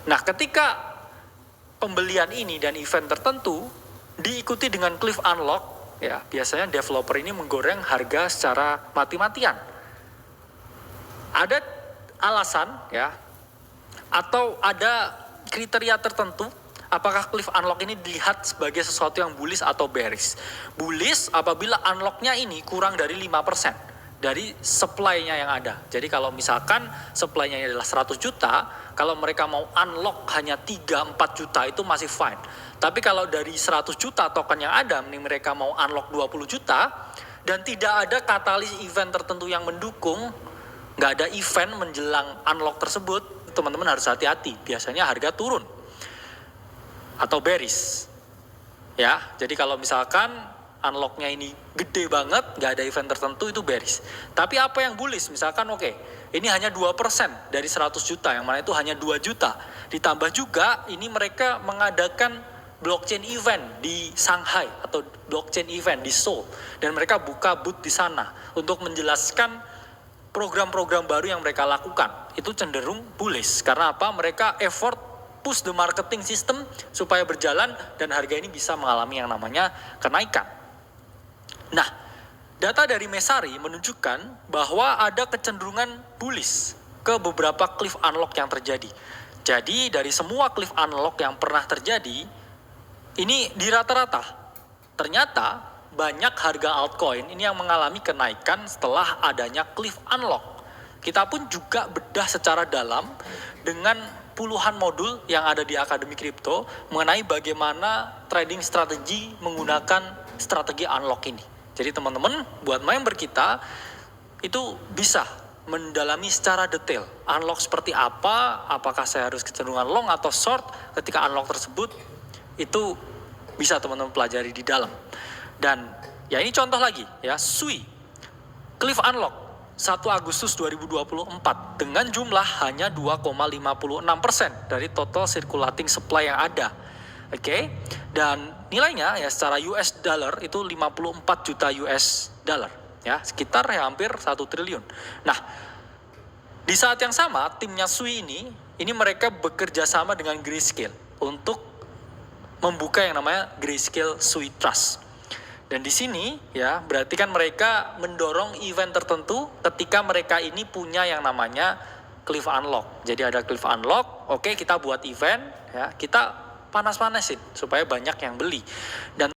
Nah, ketika pembelian ini dan event tertentu diikuti dengan cliff unlock, ya biasanya developer ini menggoreng harga secara mati-matian. Ada alasan ya, atau ada kriteria tertentu apakah cliff unlock ini dilihat sebagai sesuatu yang bullish atau bearish. Bullish apabila unlocknya ini kurang dari 5% dari supply-nya yang ada. Jadi kalau misalkan supply-nya adalah 100 juta, kalau mereka mau unlock hanya 3-4 juta itu masih fine. Tapi kalau dari 100 juta token yang ada, mereka mau unlock 20 juta, dan tidak ada katalis event tertentu yang mendukung, nggak ada event menjelang unlock tersebut, teman-teman harus hati-hati. Biasanya harga turun atau bearish ya. Jadi kalau misalkan unlocknya ini gede banget, nggak ada event tertentu, itu bearish. Tapi apa yang bullish, misalkan oke, ini hanya 2% dari 100 juta, yang mana itu hanya 2 juta. Ditambah juga ini mereka mengadakan blockchain event di Shanghai atau blockchain event di Seoul, dan mereka buka booth di sana untuk menjelaskan program-program baru yang mereka lakukan. Itu cenderung bullish. Karena apa? Mereka effort push the marketing system supaya berjalan dan harga ini bisa mengalami yang namanya kenaikan. Nah, data dari Messari menunjukkan bahwa ada kecenderungan bullish ke beberapa cliff unlock yang terjadi. Jadi dari semua cliff unlock yang pernah terjadi, ini di rata-rata ternyata banyak harga altcoin ini yang mengalami kenaikan setelah adanya cliff unlock. Kita pun juga bedah secara dalam dengan puluhan modul yang ada di Akademi Kripto mengenai bagaimana trading strategi menggunakan strategi unlock ini. Jadi teman-teman, buat member kita itu bisa mendalami secara detail unlock seperti apa, apakah saya harus kecenderungan long atau short ketika unlock tersebut, itu bisa teman-teman pelajari di dalam. Dan ya ini contoh lagi ya, SUI cliff unlock 1 Agustus 2024 dengan jumlah hanya 2,56% dari total circulating supply yang ada. Oke. Dan nilainya ya secara US dollar itu 54 juta US dollar ya, sekitar ya hampir 1 triliun. Nah, di saat yang sama timnya SUI ini mereka bekerja sama dengan Grayscale untuk membuka yang namanya Grayscale SUI Trust. Dan di sini ya berarti kan mereka mendorong event tertentu ketika mereka ini punya yang namanya cliff unlock. Jadi ada cliff unlock, oke kita buat event ya, kita panas-panasin supaya banyak yang beli. Dan